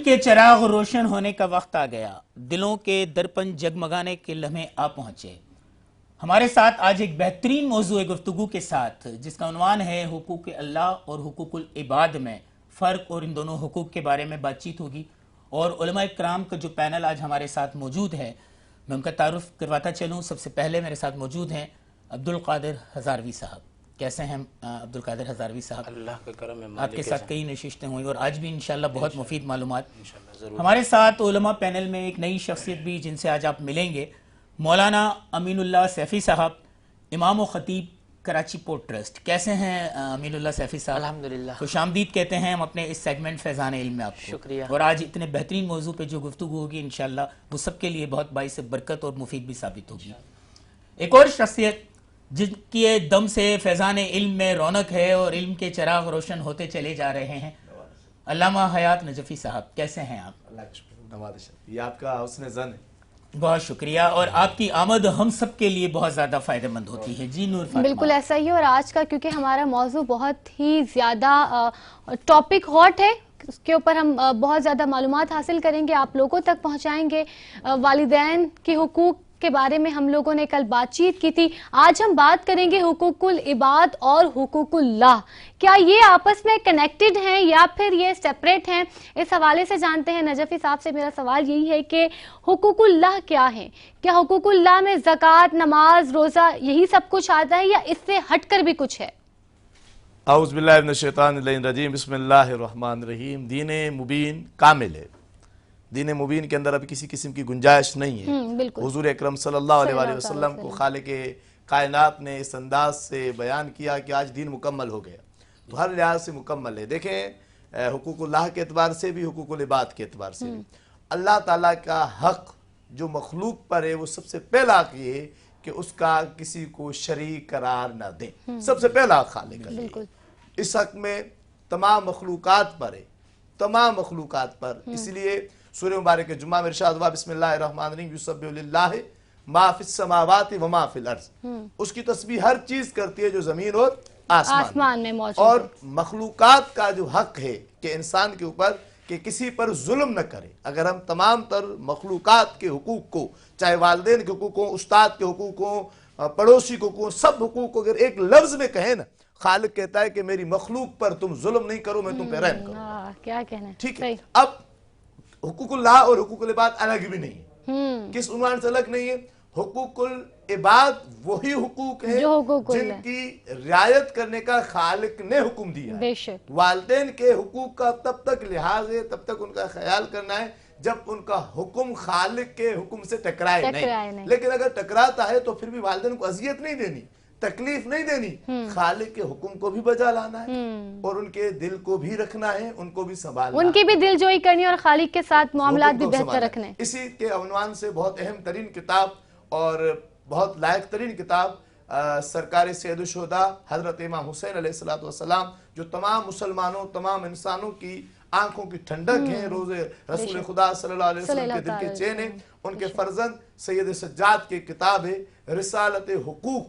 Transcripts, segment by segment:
کے چراغ روشن ہونے کا وقت آ گیا، دلوں کے درپن جگمگانے کے لمحے آ پہنچے۔ ہمارے ساتھ آج ایک بہترین موضوع گفتگو کے ساتھ جس کا عنوان ہے حقوق اللہ اور حقوق العباد میں فرق، اور ان دونوں حقوق کے بارے میں بات چیت ہوگی۔ اور علماء کرام کا جو پینل آج ہمارے ساتھ موجود ہے، میں ان کا تعارف کرواتا چلوں۔ سب سے پہلے میرے ساتھ موجود ہیں عبدالقادر ہزاروی صاحب۔ کیسے ہیں عبدالقادر ہزاروی صاحب؟ اللہ کا کرم ہے، آپ کے ساتھ کئی نشستیں ہوئی اور آج بھی انشاءاللہ بہت مفید معلومات۔ ہمارے ساتھ علماء پینل میں ایک نئی شخصیت بھی جن سے آج آپ ملیں گے، مولانا امین اللہ سیفی صاحب، امام و خطیب کراچی پورٹ ٹرسٹ۔ کیسے ہیں امین اللہ سیفی صاحب؟ الحمدللہ، خوش آمدید کہتے ہیں ہم اپنے اس سیگمنٹ فیضان علم میں آپ کو۔ شکریہ۔ اور آج اتنے بہترین موضوع پہ جو گفتگو ہوگی انشاءاللہ وہ سب کے لیے بہت باعث برکت اور مفید بھی ثابت ہوگی۔ ایک اور شخصیت جن کے دم سے فیضان علم میں رونق ہے اور علم کے چراغ روشن ہوتے چلے جا رہے ہیں، علامہ حیات نجفی صاحب۔ کیسے ہیں آپ؟ اللہ کا شکر، نوازش ہے، یہ آپ کا حسن زن ہے۔ بہت شکریہ، اور آپ کی آمد ہم سب کے لیے بہت زیادہ فائدہ مند ہوتی ہے۔ جی نور فاطمہ۔ بالکل ایسا ہی ہے، اور آج کا کیونکہ ہمارا موضوع بہت ہی زیادہ ٹاپک ہاٹ ہے، اس کے اوپر ہم بہت زیادہ معلومات حاصل کریں گے، آپ لوگوں تک پہنچائیں گے۔ والدین کے حقوق کے بارے میں ہم لوگوں نے کل بات چیت کی تھی، آج ہم بات کریں گے حقوق العباد اور حقوق اللہ۔ کیا یہ آپس میں کنیکٹڈ ہیں یا پھر یہ سیپریٹ ہیں؟ اس حوالے سے جانتے ہیں۔ نجفی صاحب سے میرا سوال یہی ہے کہ حقوق اللہ کیا ہیں؟ کیا حقوق اللہ میں زکوٰۃ، نماز، روزہ یہی سب کچھ آتا ہے یا اس سے ہٹ کر بھی کچھ ہے؟ اعوذ باللہ من الشیطان الرجیم، بسم اللہ الرحمن الرحیم۔ دین مبین کامل ہے، دین مبین کے اندر اب کسی قسم کی گنجائش نہیں ہے۔ حضور اکرم صلی اللہ علیہ وآلہ وسلم کو خالق کائنات نے اس انداز سے بیان کیا کہ آج دین مکمل ہو گیا، تو ہر لحاظ سے مکمل ہے۔ دیکھیں، حقوق اللہ کے اعتبار سے بھی، حقوق العباد کے اعتبار سے بھی، اللہ تعالیٰ کا حق جو مخلوق پر ہے وہ سب سے پہلا حق یہ ہے کہ اس کا کسی کو شریک قرار نہ دیں، سب سے پہلا خالق ہے۔ اس حق میں تمام مخلوقات پر ہے، تمام مخلوقات پر۔ اس لیے سورہ مبارک جمعہ میں ارشاد ہوا، بسم اللہ الرحمن الرحیم، یسبح للہ ما فی السماوات و ما فی الارض۔ اس کی تسبیح ہر چیز کرتی ہے جو زمین اور آسمان میں موجود ہے۔ اور مخلوقات کا جو حق ہے کہ انسان کے اوپر کہ کسی پر ظلم نہ کرے۔ اگر ہم تمام تر مخلوقات کے حقوق کو، چاہے والدین کے حقوق ہوں، استاد کے حقوق ہوں، پڑوسی کے حقوق ہوں، سب حقوق کو اگر ایک لفظ میں کہیں نا، خالق کہتا ہے کہ میری مخلوق پر تم ظلم نہیں کرو، میں تم پہ رحم کروں۔ کیا کہنا ہے؟ ٹھیک ہے۔ اب حقوق اللہ اور حقوق العباد الگ بھی نہیں ہے۔ کس عنوان سے الگ نہیں ہے؟ حقوق العباد وہی حقوق ہیں جن کی رعایت کرنے کا خالق نے حکم دیا ہے۔ والدین کے حقوق کا تب تک لحاظ ہے، تب تک ان کا خیال کرنا ہے جب ان کا حکم خالق کے حکم سے ٹکرائے نہیں۔ لیکن اگر ٹکراتا ہے تو پھر بھی والدین کو اذیت نہیں دینی، تکلیف نہیں دینی، خالق کے حکم کو بھی بجا لانا ہے اور ان کے دل کو بھی رکھنا ہے، ان کو بھی سنبھالنا ہے، ان کی بھی دل جوئی کرنی اور خالق کے ساتھ معاملات بھی بہتر رکھنے۔ اسی کے عنوان سے بہت اہم ترین کتاب اور بہت لائق ترین کتاب سرکار سید الشہداء حضرت امام حسین علیہ السلام، جو تمام مسلمانوں، تمام انسانوں کی آنکھوں کی ٹھنڈک ہیں، روز رسول خدا صلی اللہ علیہ وسلم کے دل کے چین ہیں، ان کے فرزند سید سجاد کی کتاب ہے رسالت حقوق۔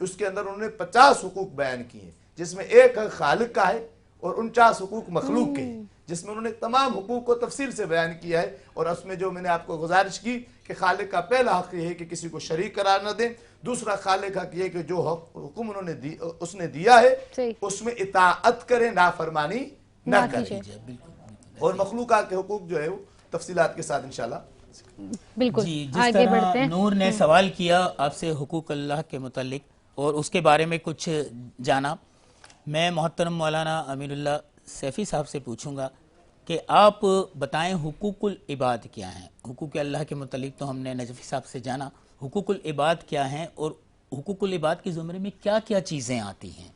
اس کے اندر انہوں نے 50 حقوق بیان کیے ہیں، جس میں ایک خالق کا ہے اور 49 حقوق مخلوق کے ہیں، جس میں انہوں نے تمام حقوق کو تفصیل سے بیان کیا ہے۔ اور اس میں جو میں نے آپ کو گزارش کی کہ خالق کا پہلا حق یہ ہے کہ کسی کو شریک قرار نہ دیں، دوسرا خالق حق یہ ہے کہ جو حکم انہوں نے اس نے دیا ہے اس میں اطاعت کریں، نافرمانی نہ کریں۔ اور مخلوقات کے حقوق جو ہے وہ تفصیلات کے ساتھ انشاءاللہ بالکل جی، جس طرح نور نے سوال کیا آپ سے حقوق اللہ کے متعلق اور اس کے بارے میں کچھ جانا، میں محترم مولانا امین اللہ سیفی صاحب سے پوچھوں گا کہ آپ بتائیں حقوق العباد کیا ہیں؟ حقوق اللہ کے متعلق تو ہم نے نجفی صاحب سے جانا، حقوق العباد کیا ہیں اور حقوق العباد کے زمرے میں کیا کیا چیزیں آتی ہیں؟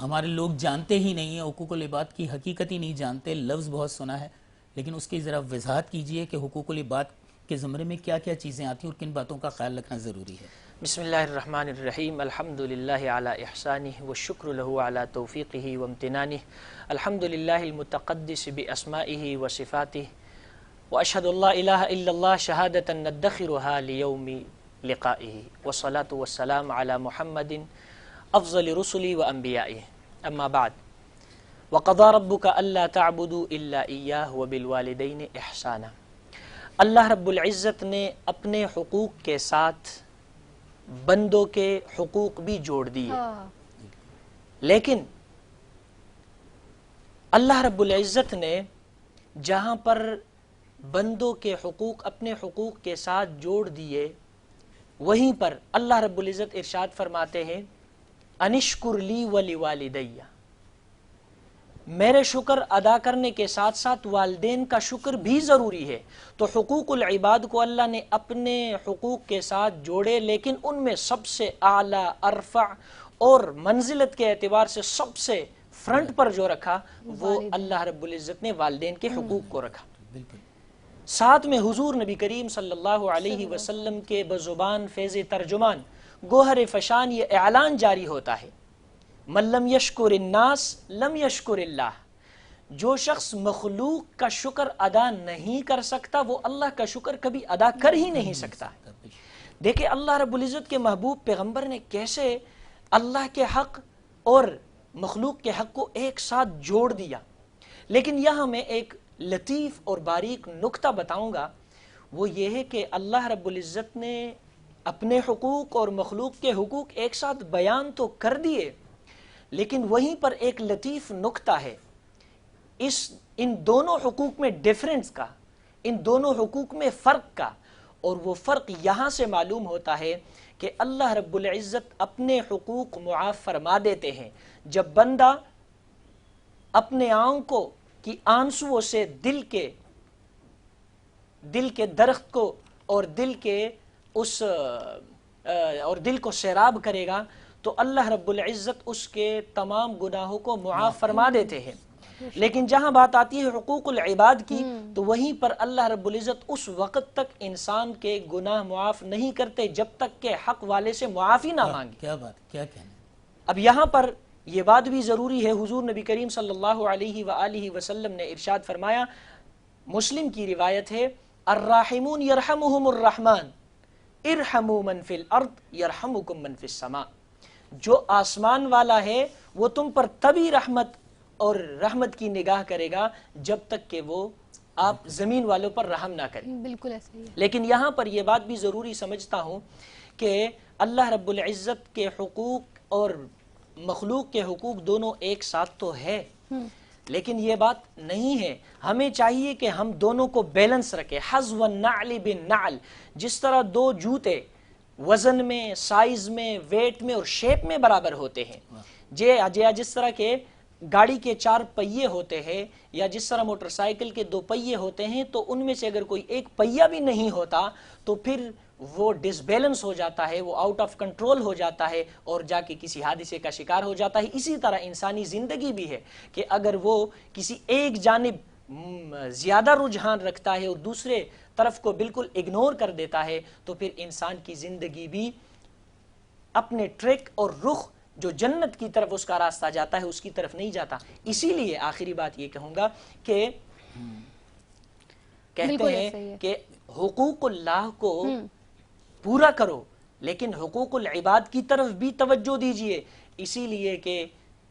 ہمارے لوگ جانتے ہی نہیں ہیں، حقوق العباد کی حقیقت ہی نہیں جانتے، لفظ بہت سنا ہے، لیکن اس کی ذرا وضاحت کیجئے کہ حقوق العباد کے زمرے میں کیا کیا چیزیں آتی ہیں اور کن باتوں کا خیال رکھنا ضروری ہے۔ بسم اللہ الرحمن الرحیم، الحمدللہ علی احسانہ والشکر لہ علی توفیقہ وامتنانہ، الحمدللہ المتقدس باسمائہ وصفاتہ، واشہد ان لا الہ الا اللہ شہادۃ ندخرها لیوم لقائہ، والصلاة والسلام علی محمد افضل رسل و انبیائہ، اما بعد۔ وَقَضَى رَبُّكَ أَلَّا تَعْبُدُوا إِلَّا إِيَّاهُ وَبِالْوَالِدَيْنِ إِحْسَانًا۔ اللہ رب العزت نے اپنے حقوق کے ساتھ بندوں کے حقوق بھی جوڑ دیے، لیکن اللہ رب العزت نے جہاں پر بندوں کے حقوق اپنے حقوق کے ساتھ جوڑ دیے، وہیں پر اللہ رب العزت ارشاد فرماتے ہیں انشکر لی ولوالدی، میرے شکر ادا کرنے کے ساتھ ساتھ والدین کا شکر بھی ضروری ہے۔ تو حقوق العباد کو اللہ نے اپنے حقوق کے ساتھ جوڑے، لیکن ان میں سب سے اعلیٰ، ارفع اور منزلت کے اعتبار سے سب سے فرنٹ پر جو رکھا وہ اللہ رب العزت نے والدین کے حقوق کو رکھا۔ ساتھ میں حضور نبی کریم صلی اللہ علیہ وسلم کے بزبان فیض ترجمان گوہر فشان یہ اعلان جاری ہوتا ہے، من لم یشکر الناس لم یشکر اللہ، جو شخص مخلوق کا شکر ادا نہیں کر سکتا وہ اللہ کا شکر کبھی ادا کر ہی نہیں سکتا۔ دیکھیں اللہ رب العزت کے محبوب پیغمبر نے کیسے اللہ کے حق اور مخلوق کے حق کو ایک ساتھ جوڑ دیا۔ لیکن یہاں میں ایک لطیف اور باریک نکتہ بتاؤں گا، وہ یہ ہے کہ اللہ رب العزت نے اپنے حقوق اور مخلوق کے حقوق ایک ساتھ بیان تو کر دیے، لیکن وہیں پر ایک لطیف نکتہ ہے ان دونوں حقوق میں ڈیفرنس کا، ان دونوں حقوق میں فرق کا، اور وہ فرق یہاں سے معلوم ہوتا ہے کہ اللہ رب العزت اپنے حقوق معاف فرما دیتے ہیں جب بندہ اپنے آنکھوں کی آنسوؤں سے دل کے درخت کو اور دل کو سیراب کرے گا تو اللہ رب العزت اس کے تمام گناہوں کو معاف فرما دیتے ہیں۔ لیکن جہاں بات آتی ہے حقوق العباد کی تو وہیں پر اللہ رب العزت اس وقت تک انسان کے گناہ معاف نہیں کرتے جب تک کہ حق والے سے معافی نہ مانگے۔ کیا بات، کیا کہنا۔ اب یہاں پر یہ بات بھی ضروری ہے، حضور نبی کریم صلی اللہ علیہ وآلہ وسلم نے ارشاد فرمایا، مسلم کی روایت ہے، الراحمون یرحمہم الرحمن ارحموا من فی الارض یرحمکم من فی السماء، جو آسمان والا ہے وہ تم پر تبھی رحمت اور رحمت کی نگاہ کرے گا جب تک کہ وہ آپ زمین والوں پر رحم نہ کریں۔ بالکل ایسا ہی ہے۔ لیکن یہاں پر یہ بات بھی ضروری سمجھتا ہوں کہ اللہ رب العزت کے حقوق اور مخلوق کے حقوق دونوں ایک ساتھ تو ہے، لیکن یہ بات نہیں ہے۔ ہمیں چاہیے کہ ہم دونوں کو بیلنس رکھیں، حظو النعل بالنعل، جس طرح دو جوتے وزن میں، سائز میں، ویٹ میں اور شیپ میں برابر ہوتے ہیں، جس طرح کے گاڑی کے 4 پہیے ہوتے ہیں یا جس طرح موٹر سائیکل کے 2 پہیے ہوتے ہیں، تو ان میں سے اگر کوئی ایک پہیہ بھی نہیں ہوتا تو پھر وہ ڈس بیلنس ہو جاتا ہے، وہ آؤٹ آف کنٹرول ہو جاتا ہے اور جا کے کسی حادثے کا شکار ہو جاتا ہے۔ اسی طرح انسانی زندگی بھی ہے کہ اگر وہ کسی ایک جانب زیادہ رجحان رکھتا ہے اور دوسرے طرف کو بالکل اگنور کر دیتا ہے تو پھر انسان کی زندگی بھی اپنے ٹریک اور رخ جو جنت کی طرف اس کا راستہ جاتا ہے اس کی طرف نہیں جاتا۔ اسی لیے آخری بات یہ کہوں گا کہ کہتے ہیں کہ حقوق اللہ کو پورا کرو لیکن حقوق العباد کی طرف بھی توجہ دیجئے، اسی لیے کہ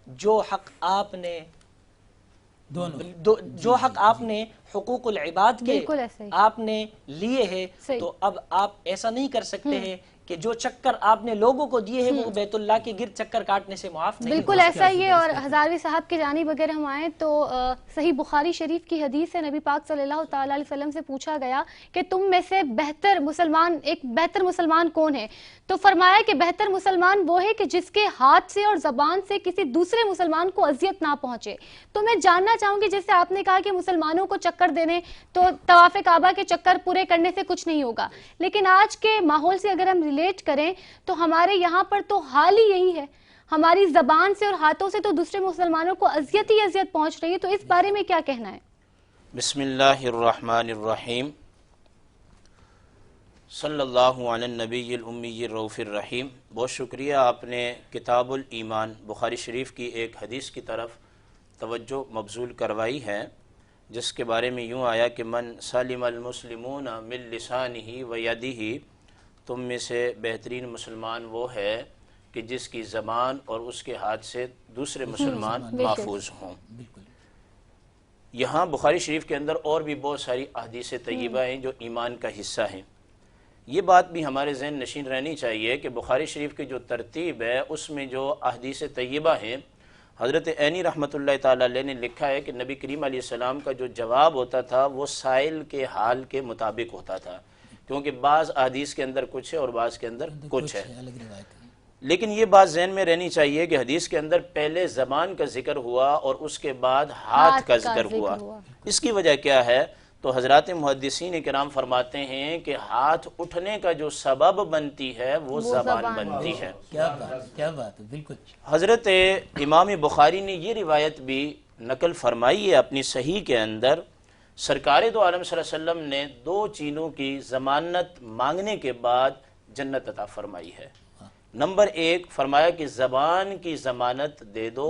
جو حق آپ نے حقوق العباد کے آپ نے لیے ہیں تو اب آپ ایسا نہیں کر سکتے ہیں کہ جو چکر آپ نے لوگوں کو دیے ہیں وہ بیت اللہ کے گرد چکر کاٹنے سے معاف نہیں۔ بالکل ایسا ہی ہے۔ اور ہزاروی صاحب کی جانب اگر ہم آئیں تو صحیح بخاری شریف کی حدیث ہے، نبی پاک صلی اللہ تعالیٰ علیہ وسلم سے پوچھا گیا کہ تم میں سے بہتر مسلمان کون ہے؟ تو فرمایا کہ بہتر مسلمان وہ ہے کہ جس کے ہاتھ سے اور زبان سے کسی دوسرے مسلمان کو اذیت نہ پہنچے۔ تو میں جاننا چاہوں گی، جیسے آپ نے کہا کہ مسلمانوں کو چکر دینے تو طواف کعبہ کے چکر پورے کرنے سے کچھ نہیں ہوگا، لیکن آج کے ماحول سے اگر ہم ریلیٹ کریں تو ہمارے یہاں پر تو حال ہی یہی ہے، ہماری زبان سے اور ہاتھوں سے تو دوسرے مسلمانوں کو اذیت ہی اذیت پہنچ رہی ہے۔ تو اس بارے میں کیا کہنا ہے؟ بسم اللہ الرحمن الرحیم، صلی اللہ علی النبی الامی الرؤوف الرحیم۔ بہت شکریہ، آپ نے کتاب الایمان بخاری شریف کی ایک حدیث کی طرف توجہ مبذول کروائی ہے جس کے بارے میں یوں آیا کہ من سلم المسلمون من لسانہ و یدہ، تم میں سے بہترین مسلمان وہ ہے کہ جس کی زبان اور اس کے ہاتھ سے دوسرے مسلمان محفوظ ہوں۔ بالکل یہاں بخاری شریف کے اندر اور بھی بہت ساری احادیث طیبہ ہیں جو ایمان کا حصہ ہیں۔ یہ بات بھی ہمارے ذہن نشین رہنی چاہیے کہ بخاری شریف کی جو ترتیب ہے اس میں جو احادیث طیبہ ہیں، حضرت عینی رحمۃ اللہ تعالی علیہ نے لکھا ہے کہ نبی کریم علیہ السلام کا جو جواب ہوتا تھا وہ سائل کے حال کے مطابق ہوتا تھا، کیونکہ بعض احادیث کے اندر کچھ ہے اور بعض کے اندر کچھ ہے۔ الگ روایت ہے۔ لیکن یہ بات ذہن میں رہنی چاہیے کہ حدیث کے اندر پہلے زبان کا ذکر ہوا اور اس کے بعد ہاتھ کا ذکر ہوا۔ اس کی وجہ کیا ہے؟ تو حضرات محدثین کرام فرماتے ہیں کہ ہاتھ اٹھنے کا جو سبب بنتی ہے وہ زبان بنتی ہے۔ کیا بات ہے، بالکل۔ حضرت امام بخاری نے یہ روایت بھی نقل فرمائی ہے اپنی صحیح کے اندر، سرکار دو عالم صلی اللہ علیہ وسلم نے 2 چیزوں کی ضمانت مانگنے کے بعد جنت عطا فرمائی ہے۔ نمبر 1 فرمایا کہ زبان کی ضمانت دے دو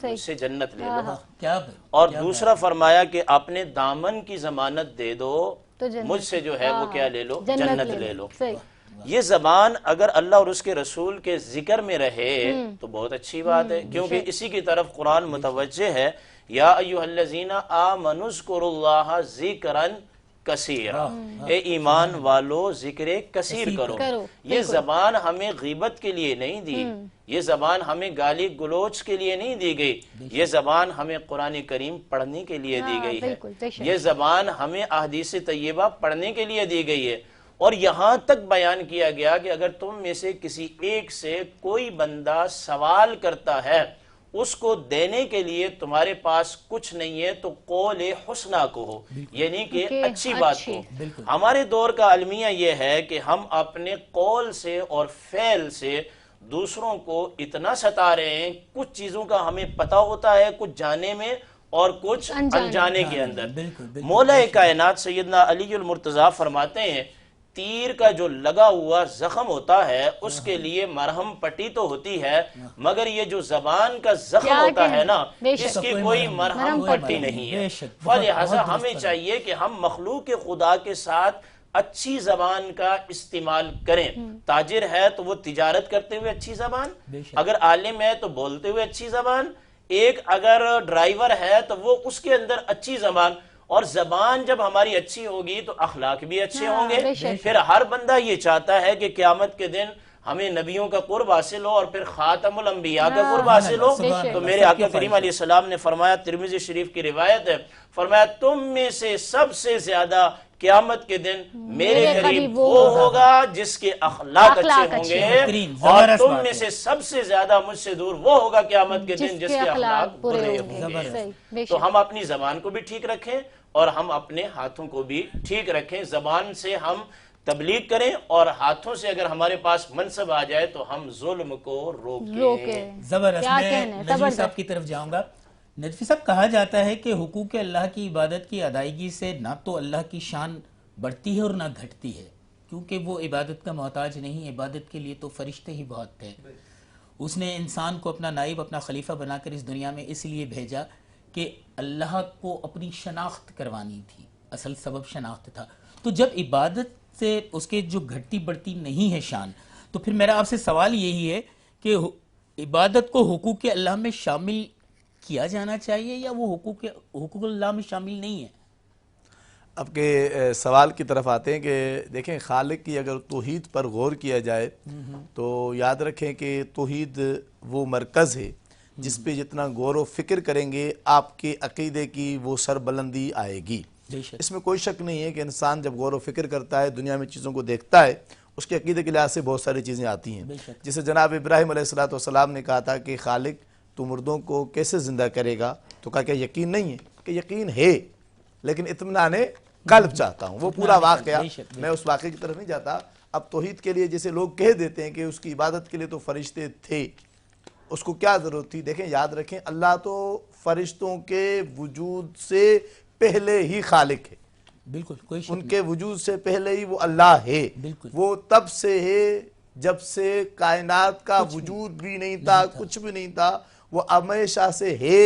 مجھ سے جنت لے لو، کیا اور دوسرا فرمایا کہ اپنے دامن کی ضمانت دے دو مجھ سے جو ہے وہ کیا لے لو، جنت لے لو۔ یہ زبان اگر اللہ اور اس کے رسول کے ذکر میں رہے تو بہت اچھی بات ہے، کیونکہ اسی کی طرف قرآن متوجہ ہے، یا ایھا الذین آمنوا اذکروا اللہ ذکرا کثیرا، اے ایمان والو ذکر کثیر کرو۔ یہ زبان ہمیں غیبت کے لیے نہیں دی، یہ زبان ہمیں گالی گلوچ کے لیے نہیں دی گئی، یہ زبان ہمیں قرآن کریم پڑھنے کے لیے دی گئی ہے، یہ زبان ہمیں احادیث طیبہ پڑھنے کے لیے دی گئی ہے۔ اور یہاں تک بیان کیا گیا کہ اگر تم میں سے کسی ایک سے کوئی بندہ سوال کرتا ہے، اس کو دینے کے لیے تمہارے پاس کچھ نہیں ہے تو قول حسنہ کہو، یعنی کہ اچھی بات کو۔ ہمارے دور کا المیہ یہ ہے کہ ہم اپنے قول سے اور فعل سے دوسروں کو اتنا ستا رہے ہیں، کچھ چیزوں کا ہمیں پتہ ہوتا ہے کچھ جانے میں اور کچھ انجانے کے اندر۔ مولا کائنات سیدنا علی المرتضیٰ فرماتے ہیں تیر کا جو لگا ہوا زخم ہوتا ہے اس کے لیے مرہم پٹی تو ہوتی ہے، مگر یہ جو زبان کا زخم ہوتا ہے نا اس کی کوئی مرہم پٹی نہیں ہے۔ فلہذا ہمیں چاہیے کہ ہم مخلوق خدا کے ساتھ اچھی زبان کا استعمال کریں۔ تاجر ہے تو وہ تجارت کرتے ہوئے اچھی زبان، اگر عالم ہے تو بولتے ہوئے اچھی زبان، ایک اگر ڈرائیور ہے تو وہ اس کے اندر اچھی زبان، اور زبان جب ہماری اچھی ہوگی تو اخلاق بھی اچھے ہوں گے۔ پھر ہر بندہ یہ چاہتا ہے کہ قیامت کے دن ہمیں نبیوں کا قرب حاصل ہو اور پھر خاتم الانبیاء کا قرب حاصل ہو۔ تو میرے آقا کریم علیہ السلام نے فرمایا، ترمذی شریف کی روایت ہے، فرمایا تم میں سے سب سے زیادہ قیامت کے دن میرے قریب وہ ہوگا جس کے اخلاق اچھے ہوں گے، اور تم میں سے سب سے زیادہ مجھ سے دور وہ ہوگا قیامت کے دن جس کے اخلاق برے ہوں گے۔ تو ہم اپنی زبان کو بھی ٹھیک رکھیں اور ہم اپنے ہاتھوں کو بھی ٹھیک رکھیں، زبان سے ہم تبلیغ کریں اور ہاتھوں سے اگر ہمارے پاس منصب آ جائے تو ہم ظلم کو روکیں۔ زبردست۔ میں نجوی صاحب کی طرف جاؤں گا۔ نجوی صاحب، کہا جاتا ہے کہ حقوق اللہ کی عبادت کی ادائیگی سے نہ تو اللہ کی شان بڑھتی ہے اور نہ گھٹتی ہے، کیونکہ وہ عبادت کا محتاج نہیں، عبادت کے لیے تو فرشتے ہی بہت تھے۔ اس نے انسان کو اپنا نائب، اپنا خلیفہ بنا کر اس دنیا میں اس لیے بھیجا کہ اللہ کو اپنی شناخت کروانی تھی، اصل سبب شناخت تھا۔ تو جب عبادت سے اس کے جو گھٹتی بڑھتی نہیں ہے شان، تو پھر میرا آپ سے سوال یہی ہے کہ عبادت کو حقوق اللہ میں شامل کیا جانا چاہیے یا وہ حقوق اللہ میں شامل نہیں ہے؟ اب کے سوال کی طرف آتے ہیں کہ دیکھیں، خالق کی اگر توحید پر غور کیا جائے تو یاد رکھیں کہ توحید وہ مرکز ہے جس پہ جتنا غور و فکر کریں گے آپ کے عقیدے کی وہ سربلندی آئے گی۔ اس میں کوئی شک نہیں ہے کہ انسان جب غور و فکر کرتا ہے، دنیا میں چیزوں کو دیکھتا ہے، اس کے عقیدے کے لحاظ سے بہت ساری چیزیں آتی ہیں۔ جسے جناب ابراہیم علیہ السلام نے کہا تھا کہ خالق تو مردوں کو کیسے زندہ کرے گا، تو کہا کہ یقین نہیں ہے، کہ یقین ہے لیکن اطمینان قلب چاہتا ہوں۔ وہ پورا واقعہ، میں اس واقعے کی طرف نہیں جاتا۔ اب توحید کے لیے جیسے لوگ کہہ دیتے ہیں کہ اس کی عبادت کے لیے تو فرشتے تھے، اس کو کیا ضرورت تھی؟ دیکھیں، یاد رکھیں، اللہ تو فرشتوں کے وجود سے پہلے ہی خالق ہے، بالکل کوئی شک ان کے وجود سے پہلے ہی وہ اللہ ہے۔ وہ تب سے ہے جب سے کائنات کا وجود بھی نہیں تھا، کچھ بھی نہیں تھا، وہ ہمیشہ سے ہے،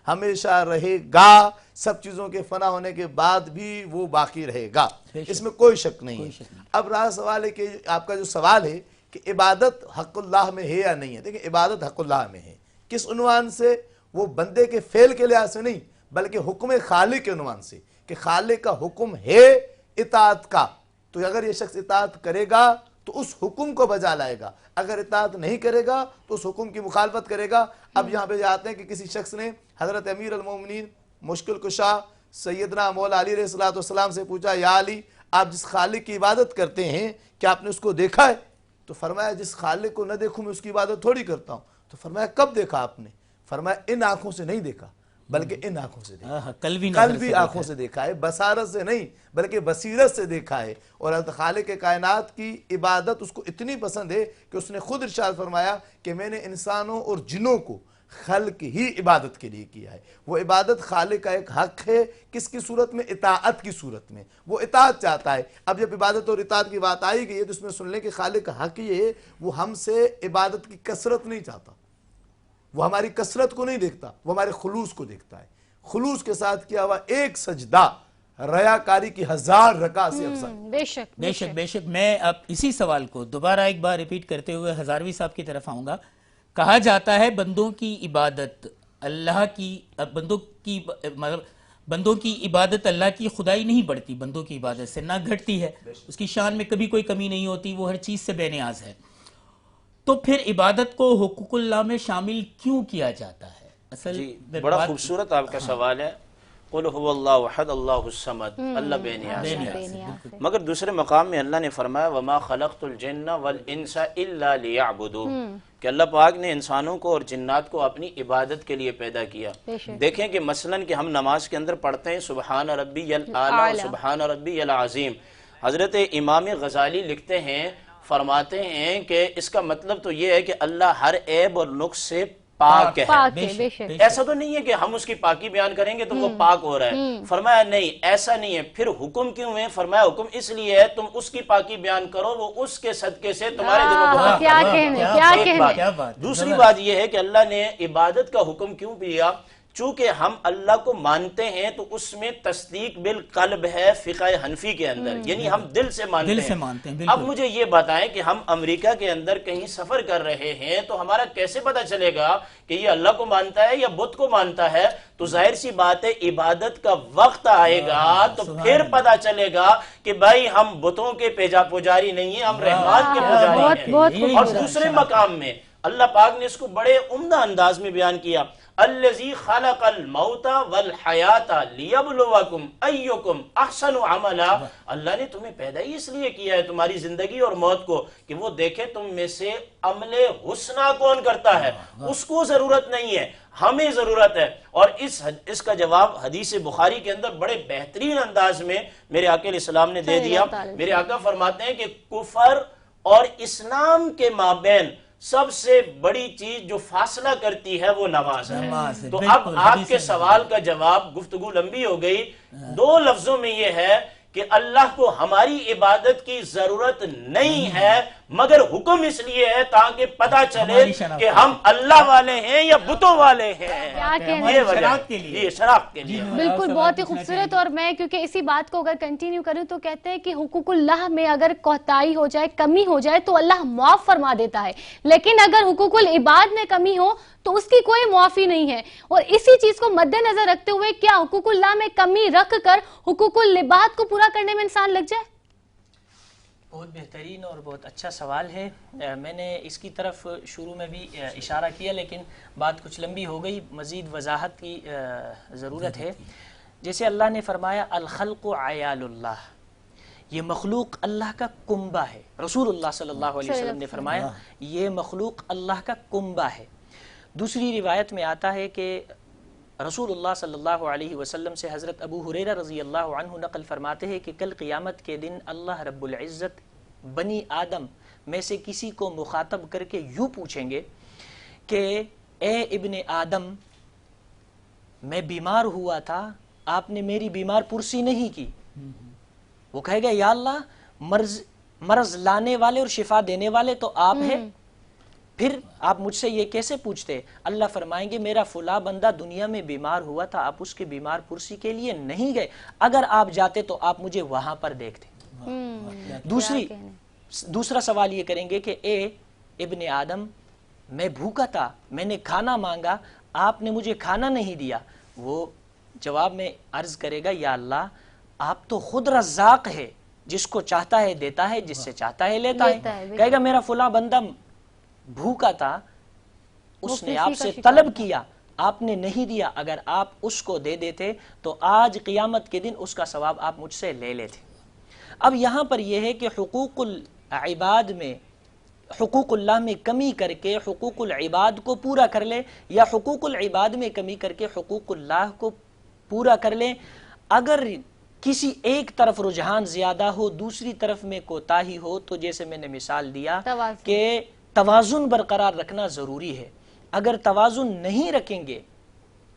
ہمیشہ رہے گا، سب چیزوں کے فنا ہونے کے بعد بھی وہ باقی رہے گا، اس میں کوئی شک نہیں ہے۔ اب رہا سوال ہے کہ آپ کا جو سوال ہے کہ عبادت حق اللہ میں ہے یا نہیں ہے. دیکھیں عبادت حق اللہ میں ہے کس عنوان سے؟ وہ بندے کے فعل کے لحاظ سے نہیں بلکہ حکم خالق کے عنوان سے کہ خالق کا حکم ہے اطاعت کا، تو اگر یہ شخص اطاعت کرے گا تو اس حکم کو بجا لائے گا، اگر اطاعت نہیں کرے گا تو اس حکم کی مخالفت کرے گا. اب یہاں پہ جاتے ہیں کہ کسی شخص نے حضرت امیر المومنین مشکل کشا سیدنا مولا علی علیہ السلام سے پوچھا یا علی آپ جس خالق کی عبادت کرتے ہیں کیا آپ نے اس کو دیکھا ہے؟ تو فرمایا جس خالق کو نہ دیکھوں میں اس کی عبادت تھوڑی کرتا ہوں. تو فرمایا کب دیکھا آپ نے؟ فرمایا ان آنکھوں سے نہیں دیکھا بلکہ ان آنکھوں سے دیکھا. کل بھی آنکھوں سے دیکھا ہے، بصارت سے نہیں بلکہ بصیرت سے دیکھا ہے. اور حضرت خالق کائنات کی عبادت اس کو اتنی پسند ہے کہ اس نے خود ارشاد فرمایا کہ میں نے انسانوں اور جنوں کو خلق ہی عبادت کے لیے کیا ہے. وہ عبادت خالق کا ایک حق ہے، کس کی صورت میں؟ اطاعت کی صورت میں. وہ اطاعت چاہتا ہے. اب جب عبادت اور اطاعت کی بات آئی گئی ہے تو اس میں سن لیں کہ خالق کا حق یہ ہے وہ ہم سے عبادت کی کثرت نہیں چاہتا، وہ ہماری کثرت کو نہیں دیکھتا، وہ ہمارے خلوص کو دیکھتا ہے. خلوص کے ساتھ کیا ہوا ایک سجدہ ریاکاری کی 1000 رکعت سے افضل. بے شک بے شک بے شک. میں اب اسی سوال کو دوبارہ ایک بار ریپیٹ کرتے ہوئے ہزاروی صاحب کی طرف آؤں گا. کہا جاتا ہے بندوں کی عبادت اللہ کی بندوں کی عبادت اللہ کی خدائی نہیں بڑھتی، بندوں کی عبادت سے نہ گھٹتی ہے، اس کی شان میں کبھی کوئی کمی نہیں ہوتی، وہ ہر چیز سے بے نیاز ہے. تو پھر عبادت کو حقوق اللہ میں شامل کیوں کیا جاتا ہے؟ اصل بڑا خوبصورت آپ کا سوال ہے. قل هو اللہ احد اللہ الصمد، اللہ بے نیاز ہے. مگر دوسرے مقام میں اللہ نے فرمایا وما خلقت الجن والانس الا لیعبدون، کہ اللہ پاک نے انسانوں کو اور جنات کو اپنی عبادت کے لیے پیدا کیا. دیکھیں کہ مثلا کہ ہم نماز کے اندر پڑھتے ہیں سبحان ربی الاعلی سبحان ربی العظیم. حضرت امام غزالی لکھتے ہیں، فرماتے ہیں کہ اس کا مطلب تو یہ ہے کہ اللہ ہر عیب اور نقص سے پاک ہے. ایسا تو نہیں ہے کہ ہم اس کی پاکی بیان کریں گے تو وہ پاک ہو رہا ہے. فرمایا نہیں، ایسا نہیں ہے. پھر حکم کیوں ہے؟ فرمایا حکم اس لیے ہے تم اس کی پاکی بیان کرو، وہ اس کے صدقے سے تمہارے دلوں کو. ایک بات. دوسری بات یہ ہے کہ اللہ نے عبادت کا حکم کیوں دیا؟ چونکہ ہم اللہ کو مانتے ہیں تو اس میں تصدیق بالقلب ہے فقہ حنفی کے اندر، یعنی ہم دل سے مانتے ہیں. اب مجھے یہ بتائیں کہ ہم امریکہ کے اندر کہیں سفر کر رہے ہیں تو ہمارا کیسے پتہ چلے گا کہ یہ اللہ کو مانتا ہے یا بت کو مانتا ہے؟ تو ظاہر سی بات ہے عبادت کا وقت آئے گا تو پھر پتہ چلے گا کہ بھائی ہم بتوں کے پجاری نہیں ہیں، ہم رحمان کے پجاری ہیں. اور دوسرے مقام میں اللہ پاک نے اس کو بڑے عمدہ انداز میں بیان کیا، الذی خلق الموت والحیات لیبلوکم ایکم احسن عملا. اللہ نے تمہیں پیدا ہی اس لیے کیا ہے، تمہاری زندگی اور موت کو، کہ وہ دیکھے تم میں سے عمل حسنہ کون کرتا ہے. اس کو ضرورت نہیں ہے، ہمیں ضرورت ہے. اور اس کا جواب حدیث بخاری کے اندر بڑے بہترین انداز میں میرے آقا علیہ السلام نے دے دیا. میرے آقا فرماتے ہیں کہ کفر اور اسلام کے مابین سب سے بڑی چیز جو فاصلہ کرتی ہے وہ نماز ہے. تو اب آپ کے سوال کا جواب، گفتگو لمبی ہو گئی، 2 لفظوں میں یہ ہے کہ اللہ کو ہماری عبادت کی ضرورت نہیں ہے، مگر حکم اس لیے ہے تاکہ پتہ چلے کہ ہم اللہ والے ہیں یا بتوں والے ہیں. یہ شناخت کے لیے. بالکل بہت ہی خوبصورت. اور میں کیونکہ اسی بات کو اگر کنٹینیو کروں تو کہتے ہیں کہ حقوق اللہ میں اگر کوتاہی ہو جائے، کمی ہو جائے تو اللہ معاف فرما دیتا ہے، لیکن اگر حقوق العباد میں کمی ہو تو اس کی کوئی معافی نہیں ہے. اور اسی چیز کو مد نظر رکھتے ہوئے کیا حقوق اللہ میں کمی رکھ کر حقوق العباد کو پورا کرنے میں انسان لگ جائے؟ بہت بہترین اور بہت اچھا سوال ہے. میں نے اس کی طرف شروع میں بھی اشارہ کیا لیکن بات کچھ لمبی ہو گئی، مزید وضاحت کی ضرورت ہے. جیسے اللہ نے فرمایا الخلق عیال اللہ، یہ مخلوق اللہ کا کنبہ ہے. رسول اللہ صلی اللہ علیہ وسلم نے فرمایا یہ مخلوق اللہ کا کنبہ ہے. دوسری روایت میں آتا ہے کہ رسول اللہ صلی اللہ علیہ وسلم سے حضرت ابو ہریرہ رضی اللہ عنہ نقل فرماتے ہیں کہ کل قیامت کے دن اللہ رب العزت بنی آدم میں سے کسی کو مخاطب کر کے یوں پوچھیں گے کہ اے ابن آدم، میں بیمار ہوا تھا، آپ نے میری بیمار پرسی نہیں کی. وہ کہے گا یا اللہ مرض لانے والے اور شفا دینے والے تو آپ ہیں، پھر آپ مجھ سے یہ کیسے پوچھتے؟ اللہ فرمائیں گے میرا فلاں بندہ دنیا میں بیمار ہوا تھا، آپ اس کے بیمار پرسی کے لیے نہیں گئے، اگر آپ جاتے تو آپ مجھے وہاں پر دیکھتے. دوسرا سوال یہ کریں گے کہ اے ابن آدم، میں بھوکا تھا، میں نے کھانا مانگا، آپ نے مجھے کھانا نہیں دیا. وہ جواب میں عرض کرے گا یا اللہ آپ تو خود رزاق ہے، جس کو چاہتا ہے دیتا ہے، جس سے چاہتا ہے لیتا ہے. کہے گا میرا فلاں بندہ بھوکا تھا، اس نے آپ سے طلب کیا، آپ نے نہیں دیا، اگر آپ اس کو دے دیتے تو آج قیامت کے دن اس کا ثواب آپ مجھ سے لے لیتے. اب یہاں پر یہ ہے کہ حقوق العباد میں، حقوق اللہ میں کمی کر کے حقوق العباد کو پورا کر لے، یا حقوق العباد میں کمی کر کے حقوق اللہ کو پورا کر لے. اگر کسی ایک طرف رجحان زیادہ ہو، دوسری طرف میں کوتاہی ہو، تو جیسے میں نے مثال دیا کہ توازن برقرار رکھنا ضروری ہے. اگر توازن نہیں رکھیں گے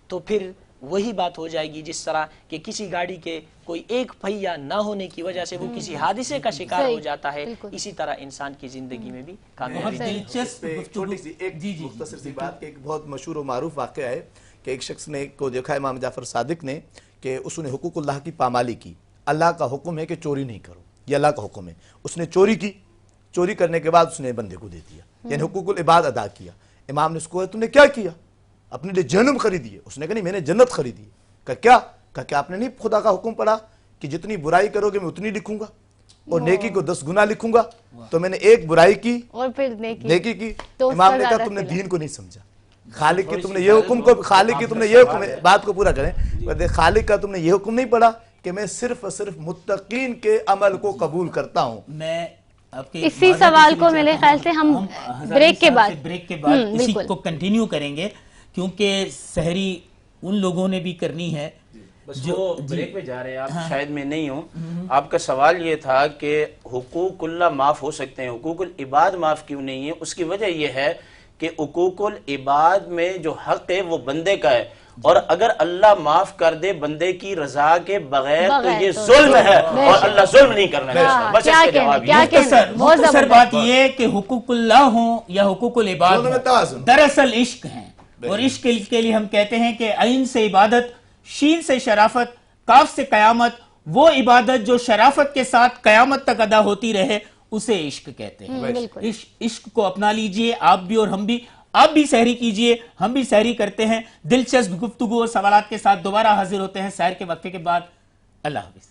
تو پھر وہی بات ہو جائے گی جس طرح کہ کسی گاڑی کے کوئی ایک پہیا نہ ہونے کی وجہ سے وہ کسی حادثے کا شکار ہو جاتا ہے، اسی طرح انسان کی زندگی میں بھی کامیابی. چھوٹی سی ایک مختصر سی بات کہ ایک بہت مشہور و معروف واقعہ ہے کہ ایک شخص نے کو دیکھا امام جعفر صادق نے کہ اس نے حقوق اللہ کی پامالی کی. اللہ کا حکم ہے کہ چوری نہیں کرو، یہ اللہ کا حکم ہے. اس نے چوری کی، چوری کرنے کے بعد اس نے بندے کو دے دیا، یعنی حقوق العباد ادا کیا. امام نے اس کو تم نے کیا کیا؟ اپنے لیے جہنم خریدی ہے. اس نے کہا نہیں، میں نے جنت خریدی ہے. کہا کیا؟ کہا کہ آپ نے نہیں خدا کا حکم پڑھا کہ جتنی برائی کرو گے میں اتنی لکھوں گا اور نیکی کو 10 گنا لکھوں گا؟ تو میں نے ایک برائی کی اور پھر نیکی کی. امام نے کہا تم نے دین کو نہیں سمجھا. خالق کی تم نے یہ حکم کو، خالق کی تم نے یہ حکم، بات کو پورا کریں، خالق کا تم نے یہ حکم نہیں پڑھا کہ میں صرف اور صرف متقین کے عمل کو قبول کرتا ہوں. میں اسی سوال کو میرے خیال سے ہم بریک کے بعد اسی کو کنٹینیو کریں گے، کیونکہ سحری ان لوگوں نے بھی کرنی ہے جو بریک پہ جا رہے ہیں. آپ شاید میں نہیں ہوں. آپ کا سوال یہ تھا کہ حقوق اللہ معاف ہو سکتے ہیں، حقوق العباد معاف کیوں نہیں ہے؟ اس کی وجہ یہ ہے کہ حقوق العباد میں جو حق ہے وہ بندے کا ہے، اور اگر اللہ معاف کر دے بندے کی رضا کے بغیر تو یہ ظلم ہے، اور اللہ ظلم نہیں کرنا چاہتا. بس اس کا جواب یہ. مختصر بات یہ ہے کہ حقوق اللہ ہوں یا حقوق العباد دراصل عشق ہیں، اور عشق کے لیے ہم کہتے ہیں کہ عین سے عبادت، شین سے شرافت، کاف سے قیامت. وہ عبادت جو شرافت کے ساتھ قیامت تک ادا ہوتی رہے اسے عشق کہتے ہیں. عشق کو اپنا لیجئے آپ بھی اور ہم بھی. آپ بھی سحری کیجئے، ہم بھی سحری کرتے ہیں. دلچسپ گفتگو اور سوالات کے ساتھ دوبارہ حاضر ہوتے ہیں سحر کے وقفے کے بعد. اللہ حافظ.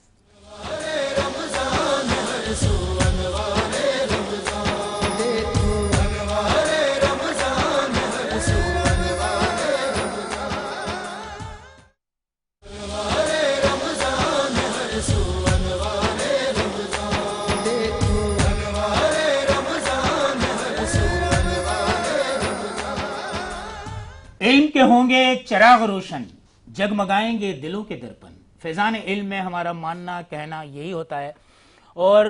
علم کے ہوں گے چراغ روشن، جگمگائیں گے دلوں کے درپن. فیضان علم میں ہمارا ماننا کہنا یہی ہوتا ہے، اور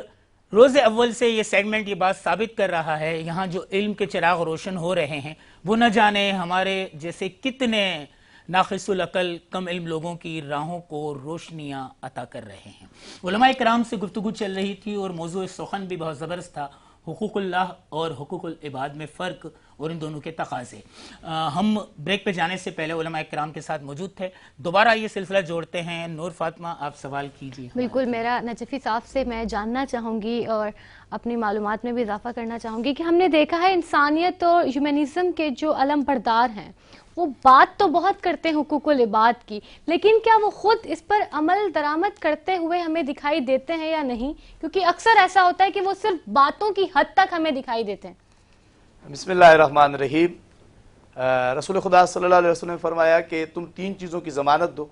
روز اول سے یہ سیگمنٹ یہ بات ثابت کر رہا ہے. یہاں جو علم کے چراغ روشن ہو رہے ہیں وہ نہ جانے ہمارے جیسے کتنے ناقص العقل کم علم لوگوں کی راہوں کو روشنیاں عطا کر رہے ہیں. علماء کرام سے گفتگو چل رہی تھی اور موضوع سخن بھی بہت زبردست تھا، حقوق اللہ اور حقوق العباد میں فرق اور ان دونوں کے تقاضے. ہم بریک پہ جانے سے پہلے علماء کرام کے ساتھ موجود تھے. دوبارہ یہ سلسلہ جوڑتے ہیں. نور فاطمہ آپ سوال کیجیے. بالکل، میرا نجفی صاحب سے میں جاننا چاہوں گی اور اپنی معلومات میں بھی اضافہ کرنا چاہوں گی کہ ہم نے دیکھا ہے انسانیت اور ہیومنزم کے جو علم بردار ہیں وہ بات تو بہت کرتے ہیں حقوق العباد کی، لیکن کیا وہ خود اس پر عمل درآمد کرتے ہوئے ہمیں دکھائی دیتے ہیں یا نہیں؟ کیونکہ اکثر ایسا ہوتا ہے کہ وہ صرف باتوں کی حد تک ہمیں دکھائی دیتے ہیں. بسم اللہ الرحمن الرحیم. رسول خدا صلی اللہ علیہ وسلم نے فرمایا کہ تم 3 چیزوں کی ضمانت دو،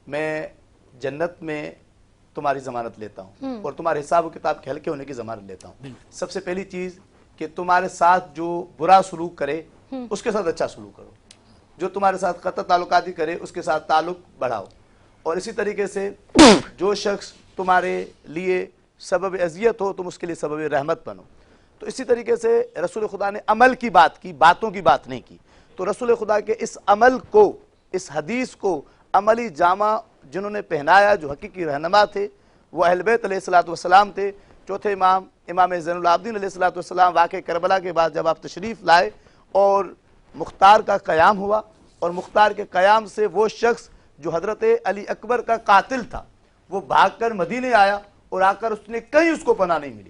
میں جنت میں تمہاری ضمانت لیتا ہوں اور تمہارے حساب و کتاب کے ہلکے ہونے کی ضمانت لیتا ہوں. سب سے پہلی چیز کہ تمہارے ساتھ جو برا سلوک کرے اس کے ساتھ اچھا سلوک کرو، جو تمہارے ساتھ قطع تعلقاتی کرے اس کے ساتھ تعلق بڑھاؤ، اور اسی طریقے سے جو شخص تمہارے لیے سبب اذیت ہو تم اس کے لیے سبب رحمت بنو. تو اسی طریقے سے رسول خدا نے عمل کی بات کی، باتوں کی بات نہیں کی. تو رسول خدا کے اس عمل کو، اس حدیث کو عملی جامہ جنہوں نے پہنایا، جو حقیقی رہنما تھے، وہ اہل بیت علیہ الصلوۃ والسلام تھے. چوتھے امام زین العابدین علیہ الصلوۃ والسلام واقع کربلا کے بعد جب آپ تشریف لائے اور مختار کا قیام ہوا، اور مختار کے قیام سے وہ شخص جو حضرت علی اکبر کا قاتل تھا وہ بھاگ کر مدینے آیا، اور آ کر اس نے کہیں اس کو پناہ نہیں ملی،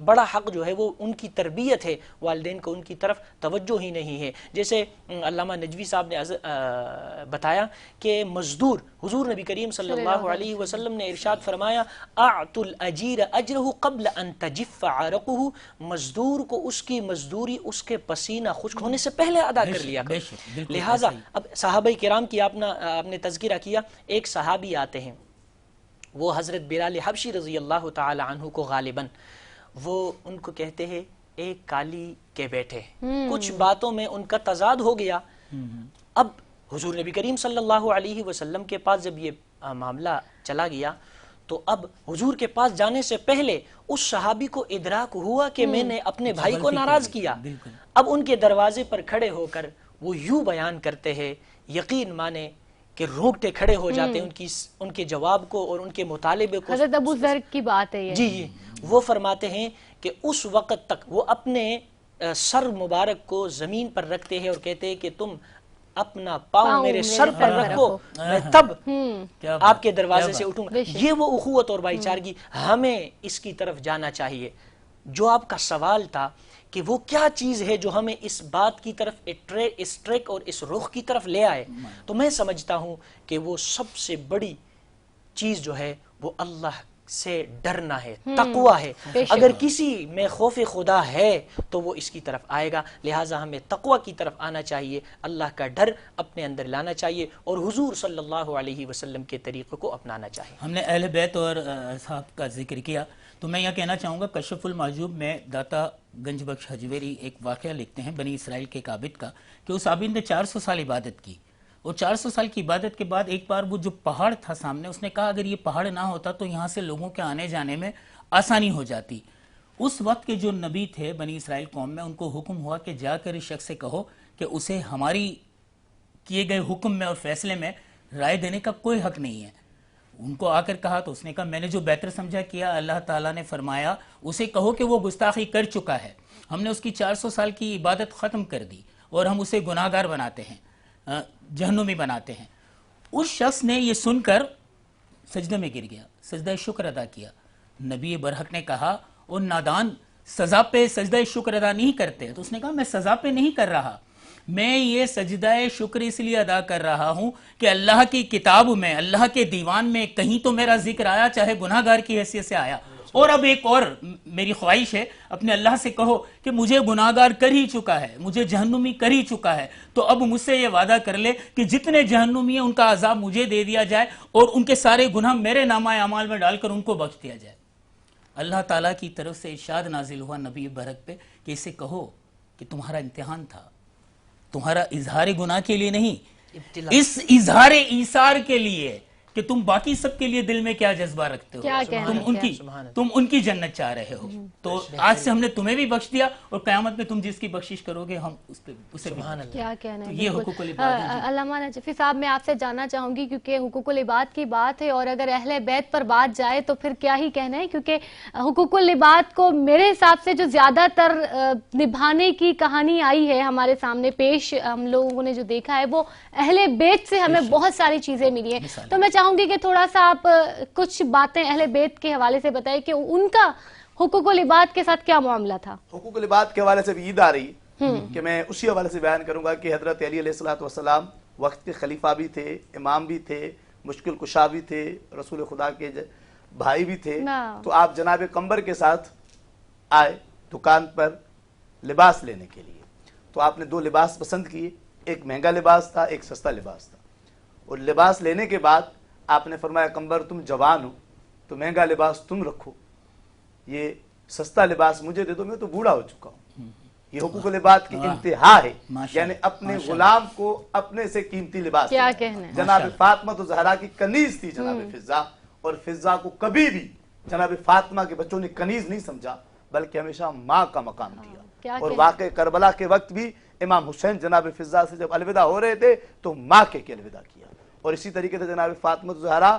بڑا حق جو ہے وہ ان کی تربیت ہے، والدین کو ان کی طرف توجہ ہی نہیں ہے. جیسے علامہ نجوی صاحب نے بتایا کہ مزدور، حضور نبی کریم صلی اللہ علیہ وسلم نے ارشاد فرمایا اعطوا الاجیر اجرہ قبل ان تجف عرقہ، مزدور کو اس کی مزدوری اس کے پسینہ خشک ہونے سے پہلے ادا کر لیا کرو. لہٰذا اب صحابہ کرام کی آپ نے تذکرہ کیا، ایک صحابی آتے ہیں، وہ حضرت بلال حبشی رضی اللہ تعالی عنہ کو غالباً وہ ان کو کہتے ہیں ایک کالی کے بیٹے. کچھ باتوں میں ان کا تضاد ہو گیا. اب حضور نبی کریم صلی اللہ علیہ وسلم کے پاس جب یہ معاملہ چلا گیا تو اب حضور کے پاس جانے سے پہلے اس صحابی کو ادراک ہوا کہ میں نے اپنے بھائی کو ناراض کیا. اب ان کے دروازے پر کھڑے ہو کر وہ یوں بیان کرتے ہیں، یقین مانے کہ روکتے کھڑے ہو جاتے ان کے جواب کو اور ان کے مطالبے کو. حضرت ابو ذر کی بات ہے یہ. جی وہ فرماتے ہیں کہ اس وقت تک وہ اپنے سر مبارک کو زمین پر رکھتے ہیں اور کہتے ہیں کہ تم اپنا پاؤں میرے سر پر رکھو، میں تب آپ کے دروازے سے اٹھوں گا. یہ وہ اخوت اور بھائی چارگی، ہمیں اس کی طرف جانا چاہیے. جو آپ کا سوال تھا کہ وہ کیا چیز ہے جو ہمیں اس بات کی طرف اس ٹریک اور اس رخ کی طرف لے آئے، تو میں سمجھتا ہوں کہ وہ سب سے بڑی چیز جو ہے وہ اللہ سے ڈرنا ہے، تقوی ہے. اگر کسی میں خوف خدا ہے تو وہ اس کی طرف آئے گا. لہٰذا ہمیں تقوی کی طرف آنا چاہیے، اللہ کا ڈر اپنے اندر لانا چاہیے اور حضور صلی اللہ علیہ وسلم کے طریقے کو اپنانا چاہیے. ہم نے اہل بیت اور اصحاب کا ذکر کیا تو میں یہ کہنا چاہوں گا، کشف المحجوب میں داتا گنج بخش حجویری ایک واقعہ لکھتے ہیں بنی اسرائیل کے ایک عابد کا کہ اس عابد نے 400 سال عبادت کی اور 400 سال کی عبادت کے بعد ایک بار وہ جو پہاڑ تھا سامنے، اس نے کہا اگر یہ پہاڑ نہ ہوتا تو یہاں سے لوگوں کے آنے جانے میں آسانی ہو جاتی. اس وقت کے جو نبی تھے بنی اسرائیل قوم میں، ان کو حکم ہوا کہ جا کر اس شخص سے کہو کہ اسے ہماری کیے گئے حکم میں اور فیصلے میں رائے دینے کا کوئی حق نہیں ہے. ان کو آ کر کہا تو اس نے کہا میں نے جو بہتر سمجھا کیا. اللہ تعالیٰ نے فرمایا اسے کہو کہ وہ گستاخی کر چکا ہے، ہم نے اس کی 400 سال کی عبادت ختم کر دی اور ہم اسے گناہ گار بناتے ہیں، جہنمی بناتے ہیں. اس شخص نے یہ سن کر سجدے میں گر گیا، سجدہ شکر ادا کیا. نبی برحق نے کہا اور نادان سزا پہ سجدہ شکر ادا نہیں کرتے. تو اس نے کہا میں سزا پہ نہیں کر رہا، میں یہ سجدہ شکر اس لیے ادا کر رہا ہوں کہ اللہ کی کتاب میں، اللہ کے دیوان میں کہیں تو میرا ذکر آیا، چاہے گناہ گار کی حیثیت سے آیا. اور اب ایک اور میری خواہش ہے، اپنے اللہ سے کہو کہ مجھے گناہ گار کر ہی چکا ہے، مجھے جہنمی کر ہی چکا ہے، تو اب مجھ سے یہ وعدہ کر لے کہ جتنے جہنمی ہیں ان کا عذاب مجھے دے دیا جائے اور ان کے سارے گناہ میرے نامہ اعمال میں ڈال کر ان کو بخش دیا جائے. اللہ تعالیٰ کی طرف سے ارشاد نازل ہوا نبی برحق پہ کہ اسے کہو کہ تمہارا امتحان تھا، تمہارا اظہار گناہ کے لیے نہیں، اس اظہار ایثار کے لیے کہ تم باقی سب کے لیے دل میں کیا جذبہ رکھتے ہو، تم ان کی جنت چاہ رہے ہو. تو آج سے ہم نے تمہیں بھی بخش دیا اور قیامت میں تم جس کی بخشش کرو گے ہم اسے بھی. کیا کہنا ہے یہ حقوق العباد. علامہ نجفی صاحب میں آپ سے جاننا چاہوں گی کیونکہ حقوق العباد کی بات ہے اور اگر اہل بیت پر بات جائے تو پھر کیا ہی کہنا ہے، کیونکہ حقوق العباد کو میرے حساب سے جو زیادہ تر نبھانے کی کہانی آئی ہے ہمارے سامنے پیش، ہم لوگوں نے جو دیکھا ہے وہ اہل بیت سے ہمیں بہت ساری چیزیں ملی ہیں. تو میں چاہوں گی کہ تھوڑا سا آپ کچھ باتیں اہل بیت کے حوالے سے بتائیں کہ ان کا حقوق العباد کے ساتھ کیا معاملہ تھا. حقوق العباد کے حوالے سے بھی عید آ رہی کہ میں اسی حوالے سے بیان کروں گا کہ حضرت علی علیہ السلام وقت کے خلیفہ بھی تھے، امام بھی تھے، مشکل کشا بھی تھے، رسول خدا کے بھائی بھی تھے. تو آپ جناب قمبر کے ساتھ آئے دکان پر لباس لینے کے لیے. تو آپ نے دو لباس پسند کیے، ایک مہنگا لباس تھا، ایک سستا لباس تھا. اور لباس لینے کے بعد آپ نے فرمایا قمبر تم جوان ہو تو مہنگا لباس تم رکھو، یہ سستا لباس مجھے دے دو، میں تو بوڑھا ہو چکا ہوں. یہ حقوق العباد کی انتہا ہے، یعنی اپنے غلام کو اپنے سے قیمتی لباس. کیا کہنا ہے. جناب فاطمہ تو زہرا کی کنیز تھی جناب فضا، اور فضا کو کبھی بھی جناب فاطمہ کے بچوں نے کنیز نہیں سمجھا بلکہ ہمیشہ ماں کا مقام دیا. اور واقع کربلا کے وقت بھی امام حسین جناب فضا سے جب الوداع ہو رہے تھے تو ماں کے الوداع کیا. اور اسی طریقے سے جناب فاطمہ زہرا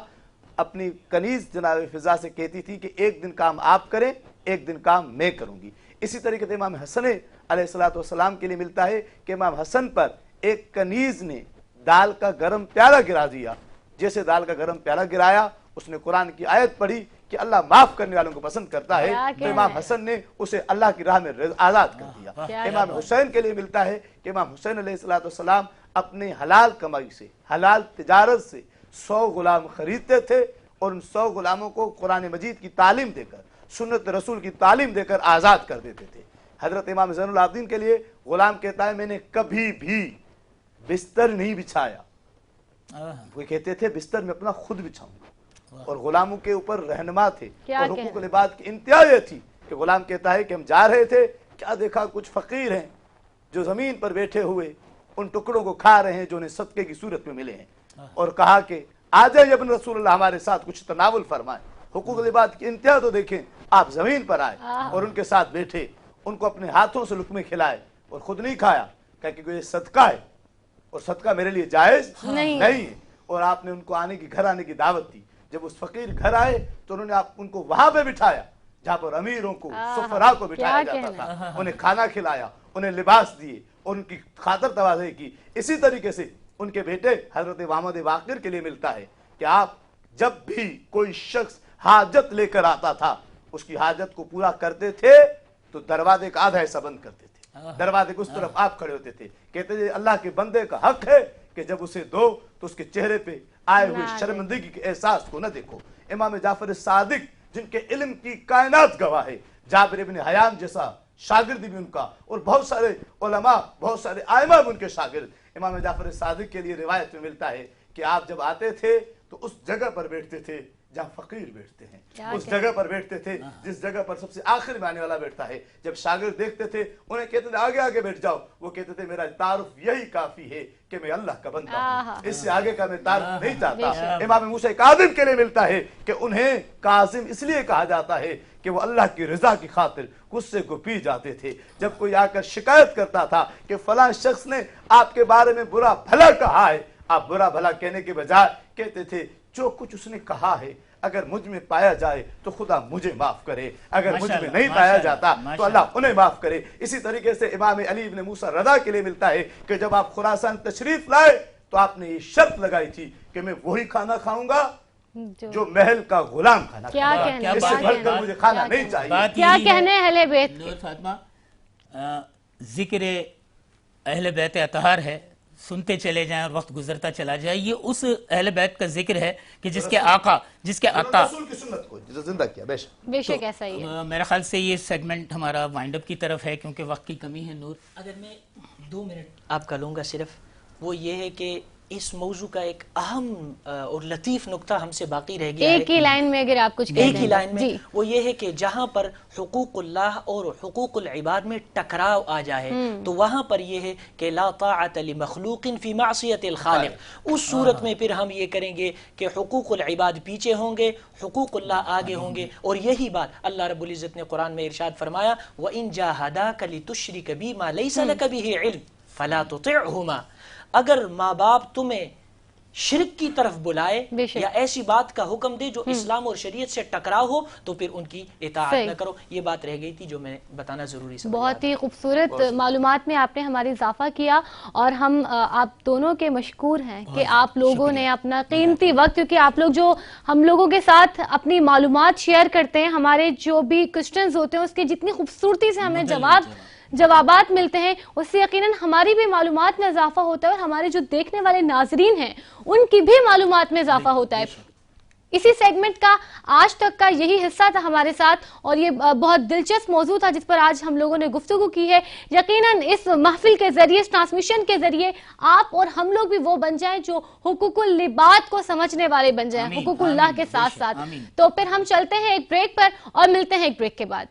اپنی کنیز جناب فضا سے کہتی تھی کہ ایک دن کام آپ کریں، ایک دن کام میں کروں گی. اسی طریقے سے امام حسن علیہ السلام کے لیے ملتا ہے کہ امام حسن پر ایک کنیز نے دال کا گرم پیالہ گرا دیا. جیسے دال کا گرم پیالہ گرایا اس نے قرآن کی آیت پڑھی کہ اللہ معاف کرنے والوں کو پسند کرتا ہے، کیا تو امام حسن نے اسے اللہ کی راہ میں آزاد کر دیا۔ امام حسین کے لیے ملتا ہے کہ امام حسین علیہ السلام اپنے حلال کمائی سے، حلال تجارت سے 100 غلام خریدتے تھے اور ان 100 غلاموں کو قرآن مجید کی تعلیم دے کر، سنت رسول کی تعلیم دے کر آزاد کر دیتے تھے۔ حضرت امام زین العابدین کے لیے غلام کہتا ہے میں نے کبھی بھی بستر نہیں بچھایا، وہ کہتے تھے بستر میں اپنا خود بچھاؤں گا، اور غلاموں کے اوپر رہنما تھے، اور حقوق العباد کی انتہا یہ تھی کہ غلام کہتا ہے کہ ہم جا رہے تھے، کیا دیکھا کچھ فقیر ہیں جو زمین پر بیٹھے ہوئے ان ٹکڑوں کو کھا رہے ہیں جو انہیں صدقے کی صورت میں ملے ہیں، اور کہا کہ آ جائے ابن رسول اللہ ہمارے ساتھ کچھ تناول فرمائیں۔ حقوق العباد کی انتہا تو دیکھیں، آپ زمین پر آئے اور ان کے ساتھ بیٹھے، ان کو اپنے ہاتھوں سے لقمے کھلائے اور خود نہیں کھایا، کہ یہ صدقہ ہے اور صدقہ میرے لیے جائز نہیں ہے، اور آپ نے ان کو گھر آنے کی دعوت دی۔ جب اس فقیر گھر آئے تو انہوں نے ان کو وہاں پہ بٹھایا جہاں پر امیروں کو، سفراء کو بٹھایا جاتا تھا، انہیں کھانا کھلایا، انہیں لباس دیے اور ان کی خاطر تواضع کی۔ اسی طریقے سے ان کے بیٹے حضرت محمد باقر کے لیے ملتا ہے کہ آپ جب بھی کوئی شخص حاجت لے کر آتا تھا، اس کی حاجت کو پورا کرتے تھے تو دروازے کا آدھا ایسا بند کرتے تھے، دروازے کے اس طرف آپ کھڑے ہوتے تھے، کہتے تھے اللہ کے بندے کا حق ہے کہ جب اسے دو تو اس کے چہرے پہ آئے ہوئے شرمندگی کے احساس کو نہ دیکھو۔ امام جعفر صادق جن کے علم کی کائنات گواہ ہے، جابر ابن حیان جیسا شاگرد بھی ان کا، اور بہت سارے علماء، بہت سارے ائمہ بھی ان کے شاگرد۔ امام جعفر صادق کے لیے روایت میں ملتا ہے کہ آپ جب آتے تھے تو اس جگہ پر بیٹھتے تھے جہاں فقیر بیٹھتے ہیں، اس جگہ پر بیٹھتے تھے جس جگہ پر سب سے آخر میں آنے والا بیٹھتا ہے۔ جب شاگرد دیکھتے تھے انہیں کہتے تھے آگے آگے بیٹھ جاؤ، وہ کہتے تھے میرا تعارف یہی کافی ہے کہ میں اللہ کا بندہ ہوں، اس سے آگے کا میں تعارف نہیں چاہتا۔ امام موسیٰ کاظم کے لیے ملتا ہے کہ انہیں کاظم اس لیے کہا جاتا ہے کہ وہ اللہ کی رضا کی خاطر غصے کو پی جاتے تھے۔ جب کوئی آ کر شکایت کرتا تھا کہ فلاں شخص نے آپ کے بارے میں برا بھلا کہا ہے، آپ برا بھلا کہنے کے بجائے کہتے تھے جو کچھ اس نے کہا ہے اگر مجھ میں پایا جائے تو خدا مجھے معاف کرے، اگر مجھ میں نہیں پایا جاتا تو اللہ انہیں معاف کرے۔ اسی طریقے سے امام علی بن موسیٰ رضا کے لیے ملتا ہے کہ جب آپ خراسان تشریف لائے تو آپ نے یہ شرط لگائی تھی کہ میں وہی کھانا کھاؤں گا جو محل کا غلام کھانا، اس سے بڑھ کر مجھے کھانا نہیں چاہیے۔ کیا کہنے اہل بیت نور فاطمہ، ذکر اہل بیت اطہار ہے، سنتے چلے جائیں اور وقت گزرتا چلا جائے، یہ اس اہل بیت کا ذکر ہے کہ جس کے آقا، جس کے آقا رسول کی سنت کو زندہ کیا۔ بے شک ایسا ہی ہے۔ میرے خیال سے یہ سیگمنٹ ہمارا وائنڈ اپ کی طرف ہے کیونکہ وقت کی کمی ہے۔ نور، اگر میں 2 منٹ آپ کا لوں گا صرف، وہ یہ ہے کہ اس موضوع کا ایک اہم اور لطیف نقطہ ہم سے باقی رہ گیا ہے، ایک ہی لائن میں اگر آپ کچھ کہہ دیں، ایک ہی لائن میں، وہ یہ ہے کہ جہاں پر حقوق اللہ اور حقوق العباد میں ٹکراؤ آ جائے تو وہاں پر یہ ہے کہ لا طاعت لمخلوق فی معصیت الخالق۔ اس صورت میں پھر ہم یہ کریں گے کہ حقوق العباد پیچھے ہوں گے، حقوق اللہ آگے ہوں گے، اور یہی بات اللہ رب العزت نے قرآن میں ارشاد فرمایا وَإِن جَاهَدَاكَ لِتُشْرِكَ بِي مَا لَيْسَ لَكَ بِهِ عِلْمٍ فَلَا تُطِعْهُمَا۔ اگر ماں باپ تمہیں شرک کی طرف بلائے یا ایسی بات کا حکم دے جو اسلام اور شریعت سے ٹکراؤ ہو تو پھر ان کی اطاعت نہ کرو۔ یہ بات رہ گئی تھی جو میں بتانا ضروری سمجھا۔ بہت ہی خوبصورت معلومات میں آپ نے ہماری اضافہ کیا، اور ہم آپ دونوں کے مشکور ہیں کہ آپ لوگوں نے اپنا قیمتی وقت، کیونکہ آپ لوگ جو ہم لوگوں کے ساتھ اپنی معلومات شیئر کرتے ہیں، ہمارے جو بھی کوسچنز ہوتے ہیں اس کے جتنی خوبصورتی سے ہمیں جوابات ملتے ہیں، اس سے یقیناً ہماری بھی معلومات میں اضافہ ہوتا ہے، اور ہمارے جو دیکھنے والے ناظرین ہیں ان کی بھی معلومات میں اضافہ ہوتا ہے۔ اسی سیگمنٹ کا آج تک کا یہی حصہ تھا ہمارے ساتھ، اور یہ بہت دلچسپ موضوع تھا جس پر آج ہم لوگوں نے گفتگو کی ہے۔ یقیناً اس محفل کے ذریعے، اس ٹرانسمیشن کے ذریعے آپ اور ہم لوگ بھی وہ بن جائیں جو حقوق العباد کو سمجھنے والے بن جائیں، حقوق اللہ کے ساتھ ساتھ۔ تو پھر ہم چلتے ہیں ایک بریک پر اور ملتے ہیں ایک بریک کے بعد۔